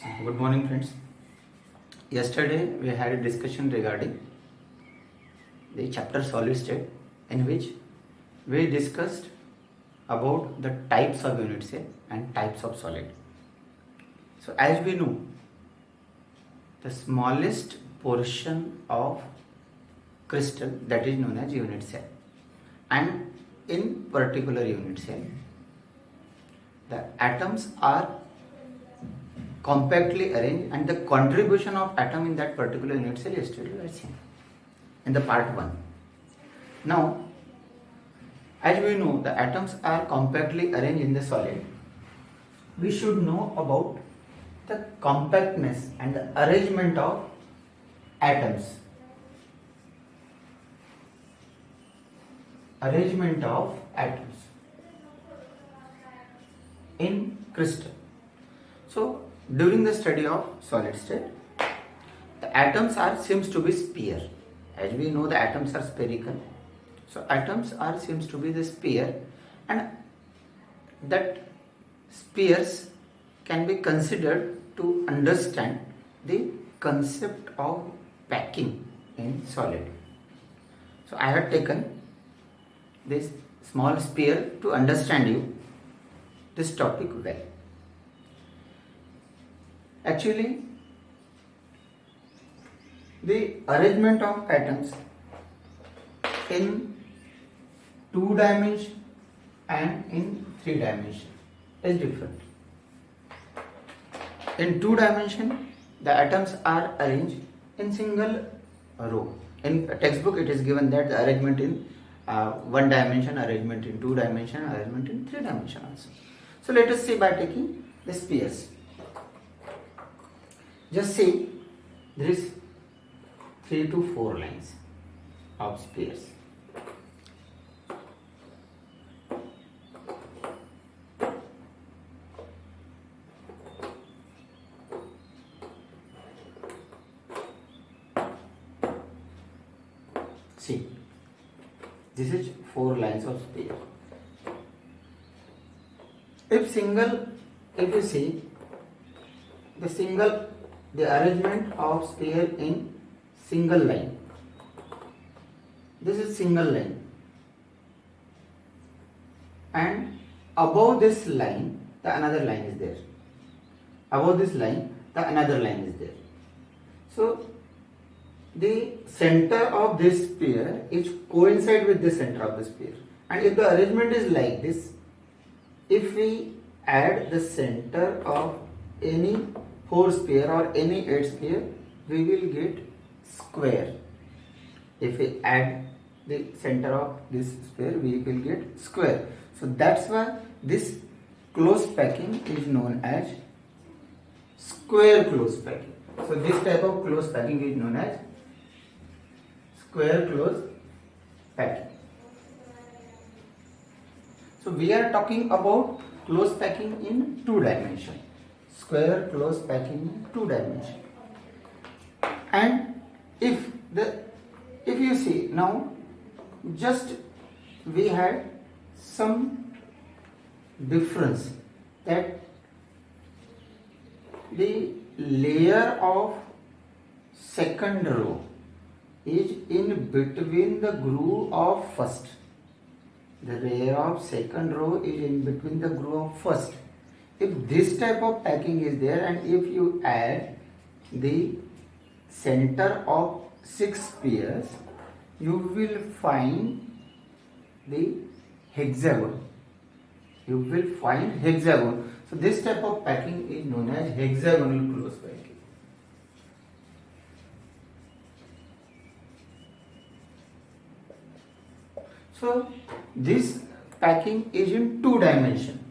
Good morning, friends. Yesterday we had a discussion regarding the chapter solid state, in which we discussed about the types of unit cell and types of solid. So, as we know, the smallest portion of crystal, that is known as unit cell, and in particular unit cell, the atoms are compactly arranged, and the contribution of atom in that particular unit cell yesterday we have seen in the part 1. Now, as we know, the atoms are compactly arranged in the solid. We should know about the compactness and the arrangement of atoms. Arrangement of atoms in crystal. So, during the study of solid state, the atoms seems to be sphere. As we know, the atoms are spherical. So atoms seems to be the sphere, and that spheres can be considered to understand the concept of packing in solid. So I have taken this small sphere to understand you this topic well. Actually, the arrangement of atoms in 2 dimensions and in 3 dimensions is different. In 2 dimensions, the atoms are arranged in single row. In textbook, it is given that the arrangement in 1 dimension, arrangement in 2 dimension, arrangement in 3 dimension also. So let us see by taking the spheres. Just see, there is 3 to 4 lines of spheres. See, this is 4 lines of sphere. If you see the arrangement of sphere in single line. This is single line, and above this line the another line is there. Above this line the another line is there. So the center of this sphere is coincide with the center of the sphere, and if the arrangement is like this, if we add the center of any 4 sphere or any 8 sphere, we will get square. If we add the center of this sphere, we will get square. So that's why this close packing is known as square close packing. So this type of close packing is known as square close packing. So we are talking about close packing in 2 dimensions. Square close packing in 2 dimensions. And if you see now, just we had some difference, that the layer of second row is in between the groove of first. The layer of second row is in between the groove of first. If this type of packing is there, and if you add the center of 6 spheres, you will find the hexagon. You will find hexagon. So this type of packing is known as hexagonal close packing. So this packing is in 2 dimensions,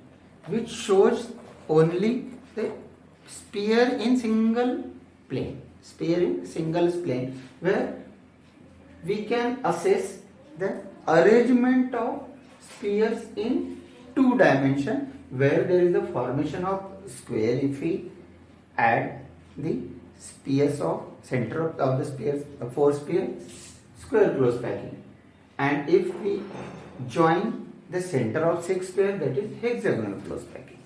which shows only the sphere in single plane. Sphere in single plane, where we can assess the arrangement of spheres in 2 dimensions, where there is a formation of square if we add the spheres of center of the spheres, 4 spheres, square close packing, and if we join the center of 6 sphere, that is hexagonal close packing.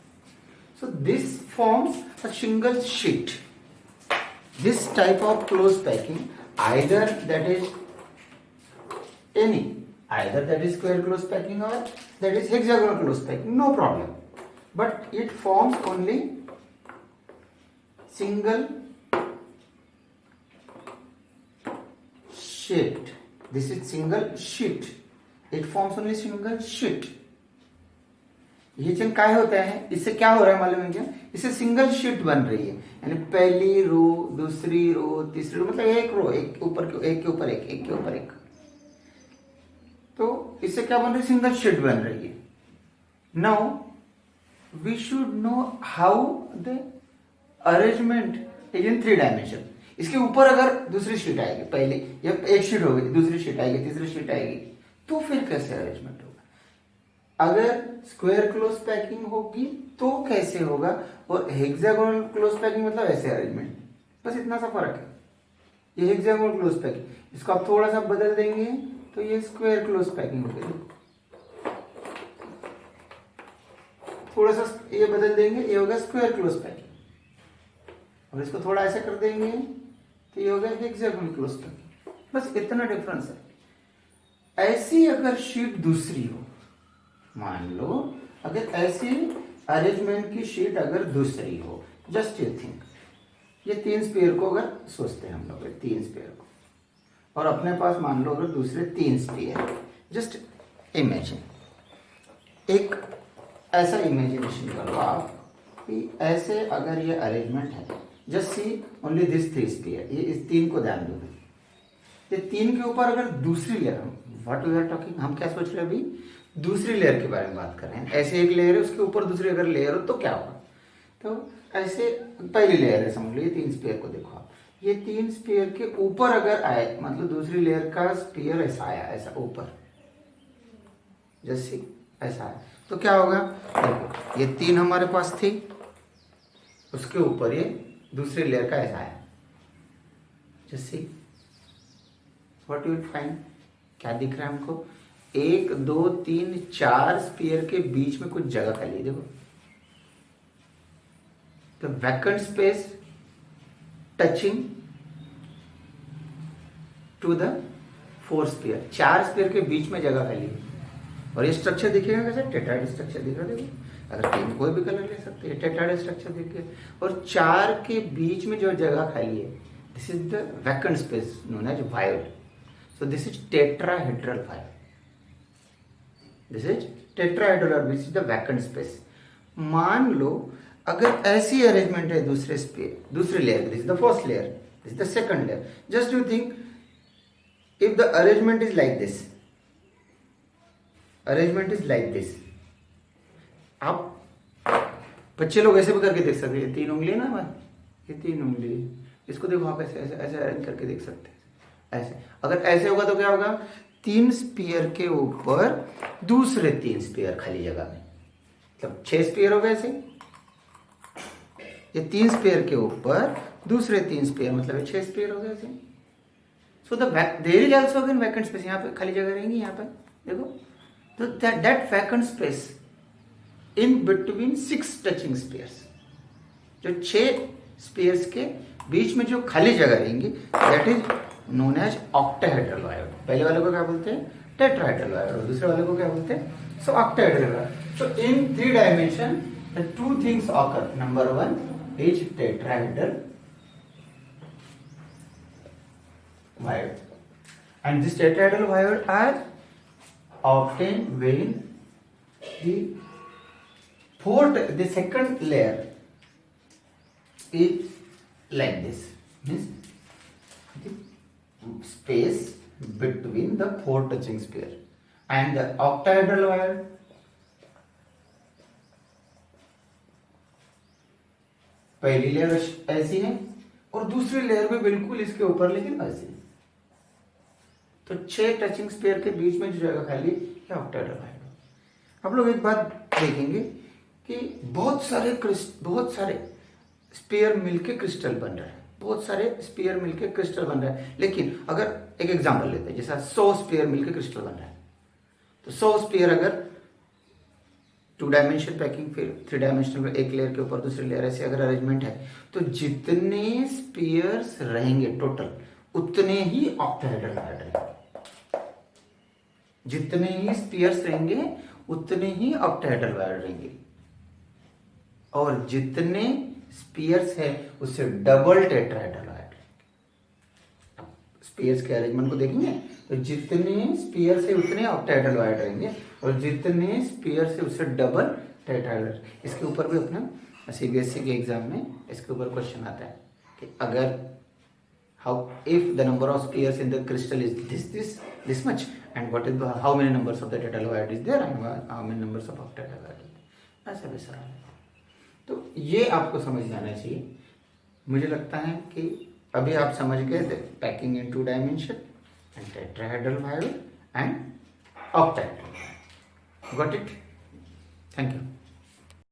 So this forms a single sheet. This type of close packing, either that is square close packing or that is hexagonal close packing, no problem. But it forms only single sheet. This is single sheet. It forms only single sheet. ये चीज क्या होता है, इससे क्या हो रहा है मालूम है क्या? इससे सिंगल शीट बन रही है, यानी पहली रो, दूसरी रो, तीसरी रो, मतलब एक रो एक के ऊपर एक। तो इससे क्या बन रही है? सिंगल शीट बन रही है। Now we should know how the arrangement is in 3 dimension. इसके ऊपर अगर दूसरी शीट आएगी, पहले या एक शीट होगी, दूसरी शीट आएगी, तीसरी शीट आएगी, तो फिर कैसे अरेंजमेंट होगा? अगर स्क्वायर क्लोज पैकिंग होगी तो कैसे होगा, और हेक्सागोनल क्लोज पैकिंग मतलब ऐसे अरेंजमेंट, बस इतना सा फर्क है। ये हेक्सागोनल क्लोज पैकिंग, इसको आप थोड़ा सा बदल देंगे तो ये स्क्वायर क्लोज पैकिंग हो गई। थोड़ा सा ये बदल देंगे, ये होगा स्क्वायर क्लोज पैकिंग, और इसको थोड़ा ऐसा कर देंगे तो ये होगा हेक्सागोनल क्लोज पैकिंग। बस इतना डिफरेंस है। ऐसी अगर शीट दूसरी हो, मान लो अगर ऐसी अरेंजमेंट की शीट अगर दूसरी हो, जस्ट यू थिंक, ये 3 स्पेयर को अगर सोचते हैं हम लोग, 3 स्पेयर को, और अपने पास मान लो अगर दूसरे 3 स्पेयर, जस्ट इमेजिन, एक ऐसा इमेजिनेशन करो आप कि ऐसे अगर ये अरेंजमेंट है, just see only this 3 sphere, ये इस 3 को ध्यान दो, ये 3 के ऊपर अगर दूसरी layer, what we are talking, हम क्या सोच रहे हैं अभी? दूसरी लेयर के बारे में बात कर रहे हैं। ऐसे एक लेयर है, उसके ऊपर दूसरी अगर लेयर हो तो क्या होगा? तो ऐसे पहली लेयर है, समझ लो ये 3 स्पेयर को देखो आप, ये 3 स्पेयर के ऊपर अगर आए, मतलब दूसरी लेयर का स्पेयर ऐसा आया, ऐसा ऊपर, जैसे ऐसा है, तो क्या होगा? देखो ये 3 हमारे पास थी, उसके ऊपर ये दूसरी लेयर का ऐसा आया, जैसे व्हाट यू विल फाइंड, क्या दिख रहा है हमको? 1 2 3 4 स्पीयर के बीच में कुछ जगह खाली है, देखो, तो vacant space touching to the 4 sphere, 4 sphere के बीच में जगह खाली है। और ये स्ट्रक्चर दिखेगा कैसे? टेट्राइड स्ट्रक्चर दिख रहा है, देखो, अगर 3 कोई भी कलर ले सकते हैं, टेट्राइड स्ट्रक्चर दिखे, और 4 के बीच में जो जगह खाली है, this is the vacant space known as void. So this is tetrahedral void. This is tetrahedral, this is the vacant space. मान लो अगर ऐसी अरेंजमेंट है दूसरे layer, this is the first layer, this is the second layer, just you think if the arrangement is like this, आप बच्चे लोग ऐसे भी करके देख सकते हैं, 3 उंगली ना हमारे, ये 3 उंगली, इसको देखो आप ऐसे ऐसे ऐसे अरेंज करके देख सकते हैं। ऐसे अगर ऐसे होगा तो क्या होगा? 3 स्पीयर के ऊपर दूसरे 3 स्पीयर खाली जगह में, मतलब 6 स्पीयर हो गए ऐसे, ये 3 स्पीयर के ऊपर दूसरे 3 स्पीयर, मतलब 6 स्पीयर हो गए ऐसे। So there is also again vacant space, यहाँ पे खाली जगह रहेंगी, यहाँ पे देखो, तो that vacant space in between 6 touching spheres, जो 6 स्पीयर्स के बीच में जो खाली जगह रहेंगी, that is known as octahedral void. पहले वाले को क्या बोलते हैं? टेट्राहेड्रल वायोड, और दूसरे वाले को क्या बोलते हैं? So octahedral void. So in 3 dimension the 2 things occur, number 1 is tetrahedral void, and this tetrahedral viod are obtained when the second layer is like this, means the space between the 4 touching sphere, and the octahedral viod पहली layer ऐसी है और दूसरी layer भी बिल्कुल इसके ऊपर, लेकिन ऐसी। तो 6 टचिंग स्पेयर के बीच में जो जगह खाली है ऑक्टाहेड्रल वायोड। आप लोग एक बात देखेंगे कि बहुत सारे स्पेयर मिलके क्रिस्टल बन रहा है, बहुत सारे स्पेयर मिलके क्रिस्टल बन रहा है। लेकिन अगर एक एग्जांपल लेते हैं, जैसा 100 स्पेयर मिलके क्रिस्टल बन रहा है, तो 100 स्पेयर अगर 2 डायमेंशनल पैकिंग, फिर 3 डायमेंशनल, एक लेयर के ऊपर दूसरी लेयर, ऐसे अगर अरेंजमेंट है तो जितने स्पीयर्स रहेंगे टोटल उतने ही ऑक्टाहेड्रल वायर रहेंगे, जितने ही स्पीयर्स रहेंगे उतने ही ऑक्टाहेड्रल वायर रहेंगे, और जितने स्पीयर्स है उससे डबल टेट्राहेड्रल वायर। स्पीयर्स के अरेंजमेंट को देखेंगे तो जितने स्पीयर्स है उतने ऑक्टाहेड्रल वायर रहेंगे, और जितने स्पीयर्स है उससे डबल टेट्राहेड्रल। इसके ऊपर भी अपना सीबीएसई के एग्जाम में इसके ऊपर क्वेश्चन आता है कि अगर how if the number of spheres in the crystal is this much, and what is how many numbers of the tetrahedral void is there, and how many numbers of octahedral void is there, ऐसा भी सवाल है। तो ये आपको समझ जाना चाहिए। मुझे लगता है कि अभी आप समझ गए थे packing in 2 dimension and tetrahedral wire and octahedral. Got it? Thank you.